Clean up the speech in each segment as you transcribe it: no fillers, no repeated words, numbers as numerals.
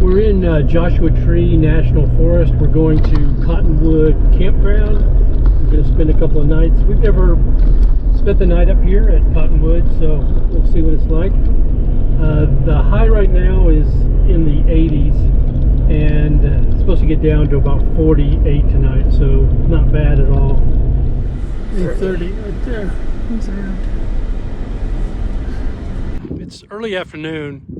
we're in Joshua Tree National Forest. We're going to Cottonwood Campground. We're going to spend a couple of nights. We've never spent the night up here at Cottonwood, so we'll see what it's like. The high right now is in the 80s, and it's supposed to get down to about 48 tonight, so not bad at all. 30 right there. It's early afternoon.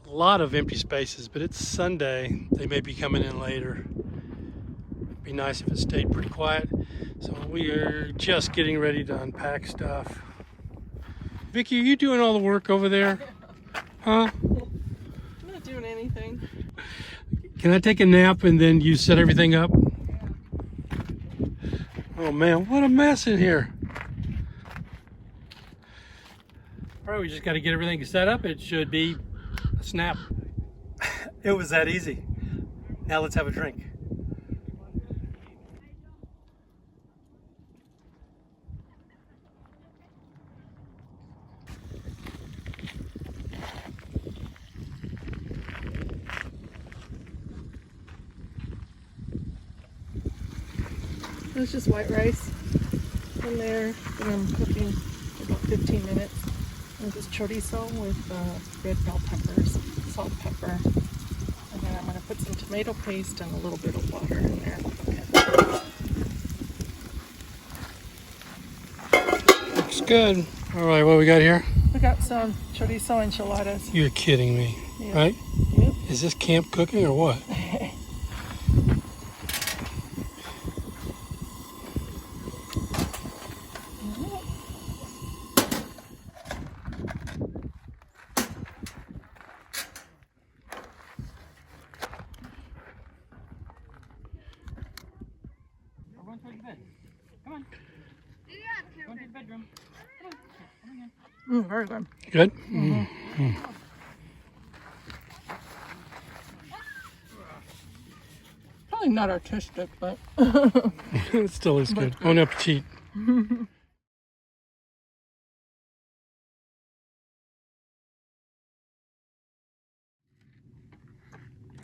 A lot of empty spaces, but it's Sunday. They may be coming in later. It'd be nice if it stayed pretty quiet. So we are just getting ready to unpack stuff. Vicky, are you doing all the work over there? Huh? I'm not doing anything. Can I take a nap and then you set everything up? Yeah. Oh man, what a mess in here. All right, we just got to get everything set up. It should be a snap. It was that easy. Now let's have a drink. It's just white rice in there that I'm cooking for about 15 minutes. And just chorizo with red bell peppers, salt, pepper. And then I'm going to put some tomato paste and a little bit of water in there. Okay. Looks good. All right, what we got here? We got some chorizo enchiladas. You're kidding me, Yeah. right? Yep. Is this camp cooking or what? Come on. Go to the bedroom. Very good. Good? Probably not artistic, but It still looks good. Bon appetit.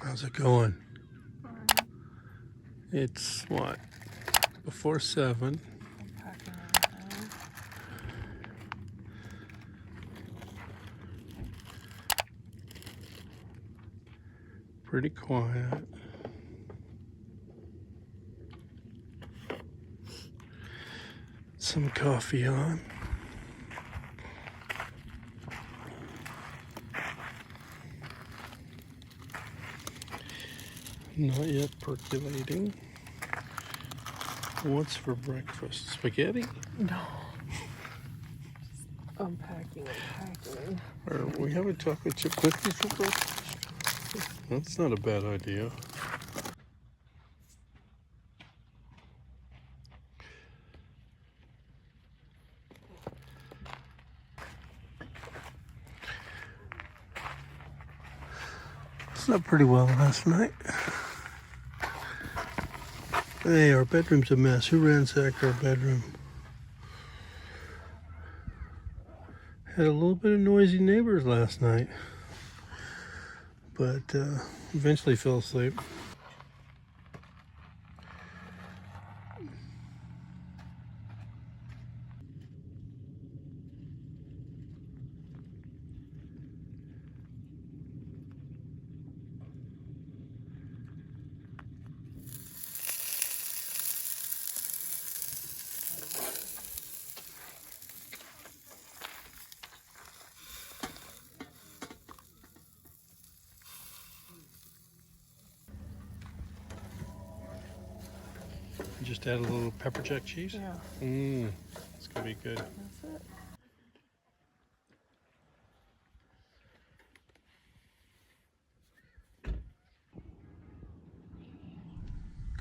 How's it going? It's what? Before 7. Pretty quiet. Some coffee on. Not yet percolating. What's for breakfast? Spaghetti? no. Just unpacking and packing. Or we have a chocolate chip cookies for breakfast? That's not a bad idea. Slept pretty well last night. Hey, our bedroom's a mess. Who ransacked our bedroom? Had a little bit of noisy neighbors last night, but eventually fell asleep. Just add a little pepper jack cheese. Yeah. It's gonna be good. That's it.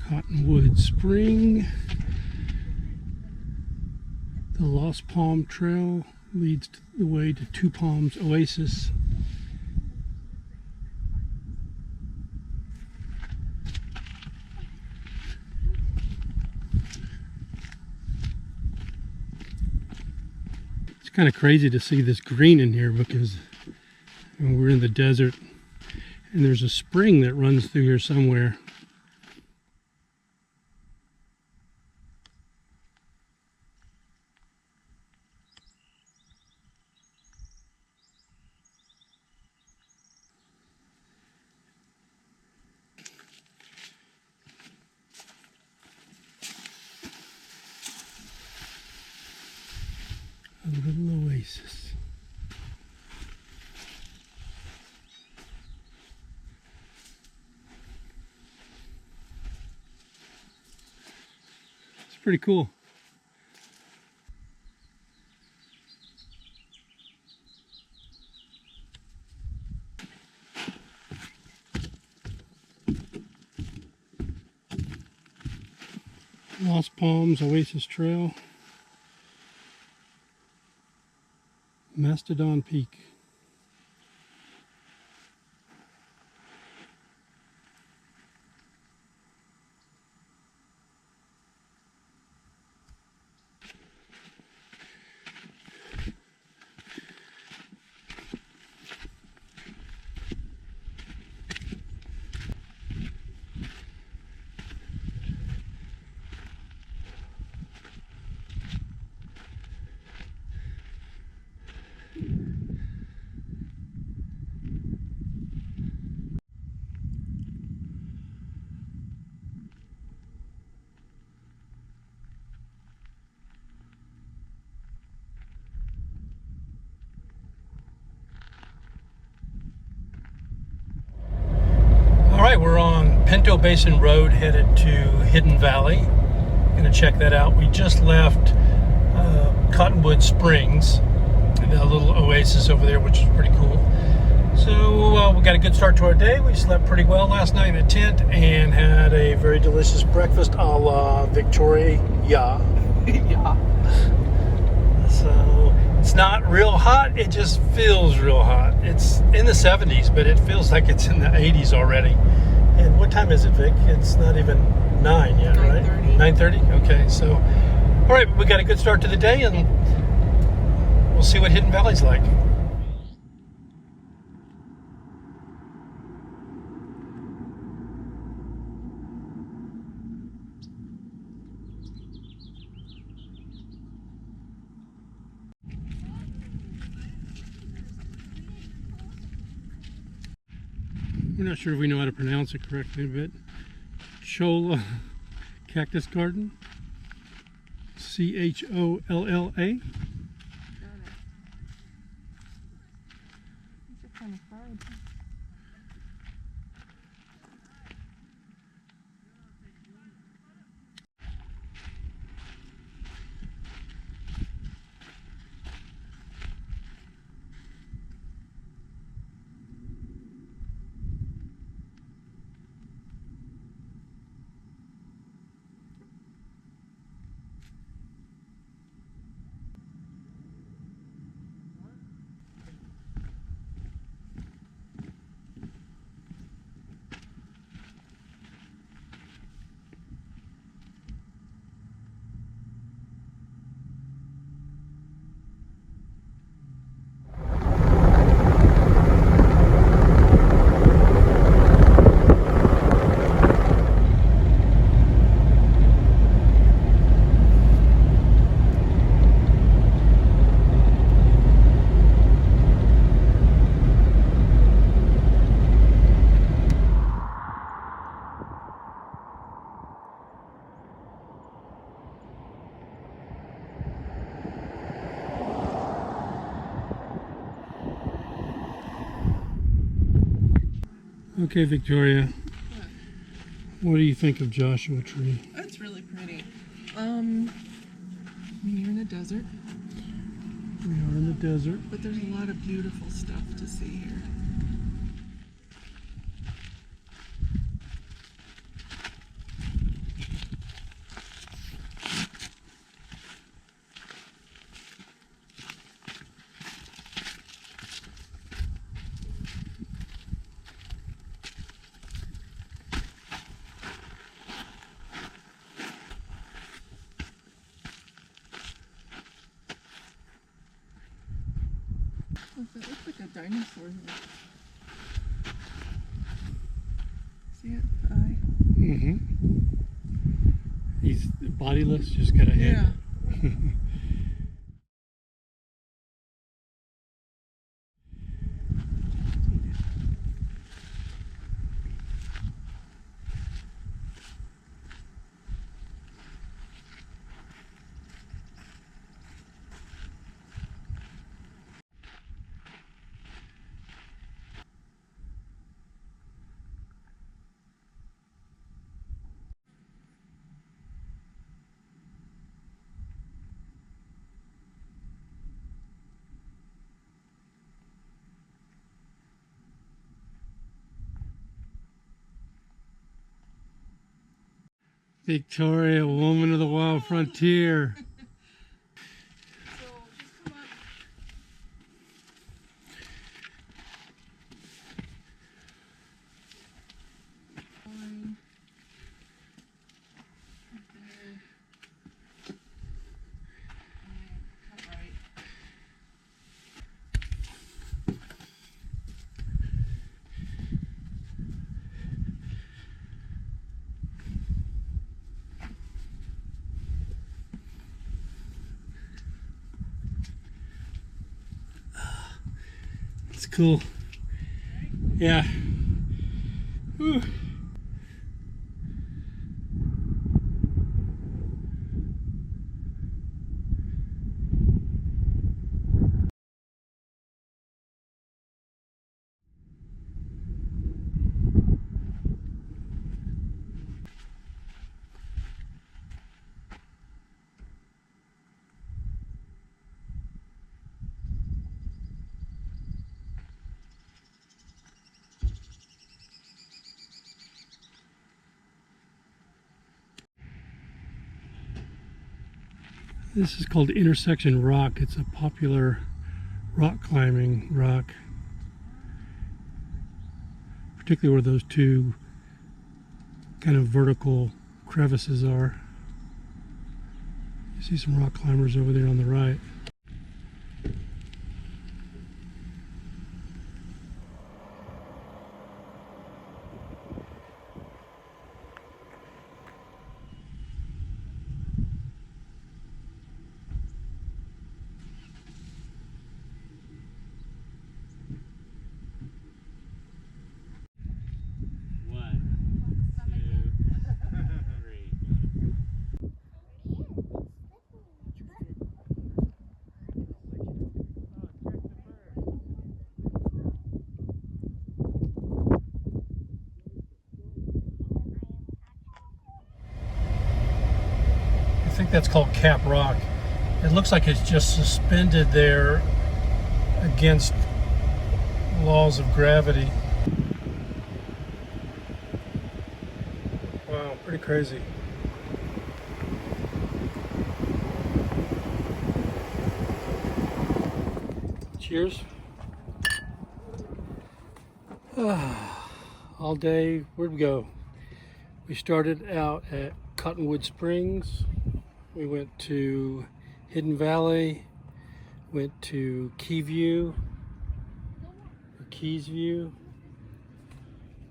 Cottonwood Spring. The Lost Palm Trail leads the way to Two Palms Oasis. It's kind of crazy to see this green in here because we're in the desert And there's a spring that runs through here somewhere. A little oasis. It's pretty cool. Lost Palms Oasis Trail. Mastodon Peak. Alright, we're on Pinto Basin Road headed to Hidden Valley. Gonna check that out. We just left Cottonwood Springs, a little oasis over there, which is pretty cool. So we got a good start to our day. We slept pretty well last night in a tent and had a very delicious breakfast a la Victoria. Yeah. So it's not real hot, it just feels real hot. It's in the 70s, but it feels like it's in the 80s already. And what time is it, Vic? It's not even 9 yet, right? 9:30? Okay, so, all right, we got a good start to the day, and we'll see what Hidden Valley's like. We're not sure if we know how to pronounce it correctly, but Cholla Cactus Garden. Cholla. Got it. These are kind of fun. Okay, Victoria, what do you think of Joshua Tree? That's really pretty. I mean, you're in a desert, We are in the desert. but there's a lot of beautiful stuff to see here. Look, that looks like a dinosaur here. bodiless, just got a head. Yeah. Victoria, woman of the wild frontier. So just come up. Line. Right there. And cut right. It's cool. Yeah. Whew. This is called Intersection Rock. It's a popular rock climbing rock, particularly where those two kind of vertical crevices are. You see some rock climbers over there on the right. I think that's called Cap Rock. It looks like it's just suspended there against laws of gravity. Wow, pretty crazy. Cheers. All day, where'd we go? We started out at Cottonwood Springs. We went to Hidden Valley, went to Keys View.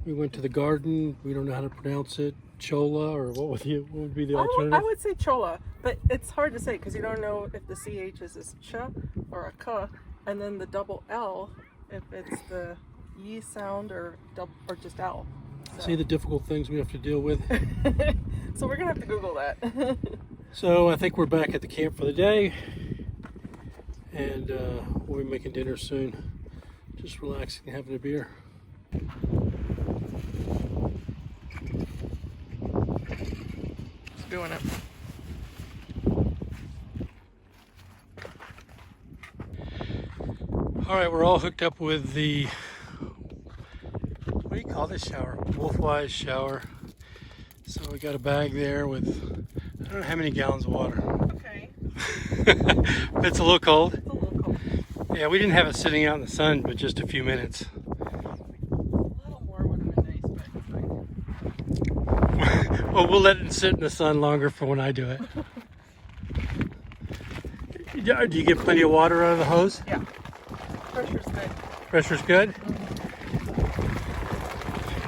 We went to the garden. We don't know how to pronounce it. Cholla, or what would be the alternative? I would say Cholla, but it's hard to say because you don't know if the CH is a ch or a k, and then the double L, if it's the Y sound or just L. So. See the difficult things we have to deal with. So we're gonna have to Google that. So I think we're back at the camp for the day, and we'll be making dinner soon. Just relaxing, having a beer. Just doing it. All right, we're all hooked up with the, what do you call this shower? Wolf-wise shower. So we got a bag there with, I don't know how many gallons of water. Okay. But it's a little cold. It's a little cold. Yeah, we didn't have it sitting out in the sun, but just a few minutes. A little more would have been nice, but Well, we'll let it sit in the sun longer for when I do it. Do you get plenty of water out of the hose? yeah. Pressure's good. Pressure's good?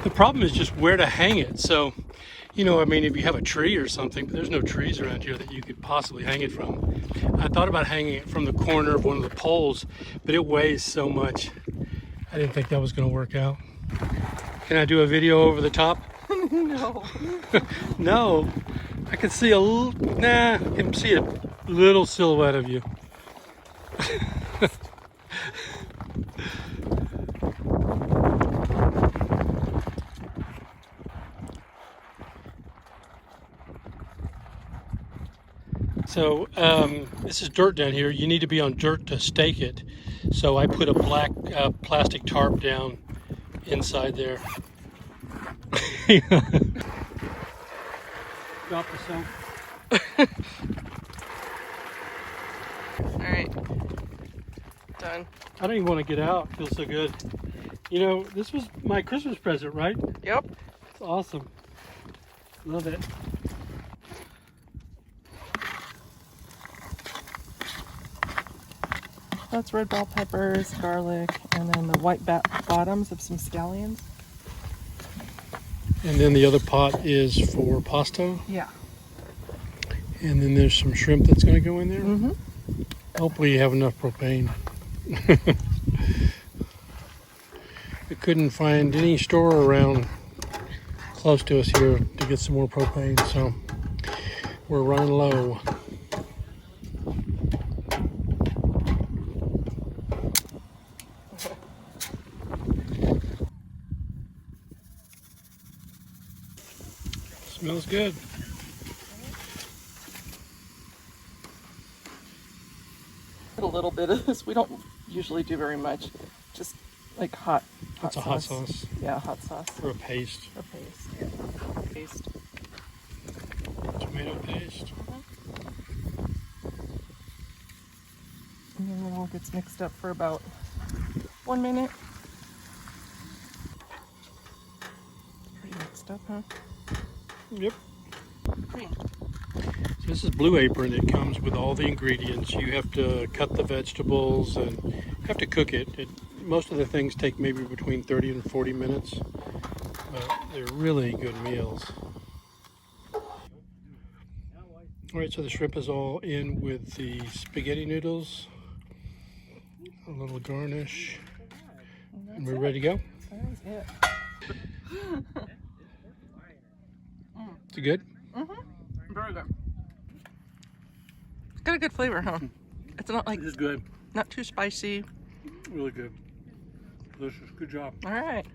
The problem is just where to hang it. So You know, I mean, if you have a tree or something, but there's no trees around here that you could possibly hang it from. I thought about hanging it from the corner of one of the poles, but it weighs so much. I didn't think that was going to work out. Can I do a video over the top? No. No. I can see a little, nah, I can see a little silhouette of you. So this is dirt down here. You need to be on dirt to stake it. So I put a black plastic tarp down inside there. Drop the soap. All right. Done. I don't even want to get out. It feels so good. You know, this was my Christmas present, right? Yep. It's awesome. Love it. That's red bell peppers, garlic, and then the white bottoms of some scallions. And then the other pot is for pasta. Yeah. And then there's some shrimp that's going to go in there. Mm-hmm. Hopefully you have enough propane. We couldn't find any store around close to us here to get some more propane, so we're running low. Smells good. A little bit of this. We don't usually do very much. Just like hot That's a hot sauce. Yeah, hot sauce. Or a paste. Or paste. Yeah. Paste. Tomato paste. And then it all gets mixed up for about 1 minute. Pretty mixed up, huh? Yep. Cream. So this is Blue Apron. It comes with all the ingredients. You have to cut the vegetables and have to cook it. Most of the things take maybe between 30 and 40 minutes, but they're really good meals. All right, so the shrimp is all in with the spaghetti noodles, a little garnish, and we're ready to go. That is it. Is it good? Mm-hmm. Very good. It's got a good flavor, huh? It's not like It's good. not too spicy. Really good. Delicious. Good job. All right.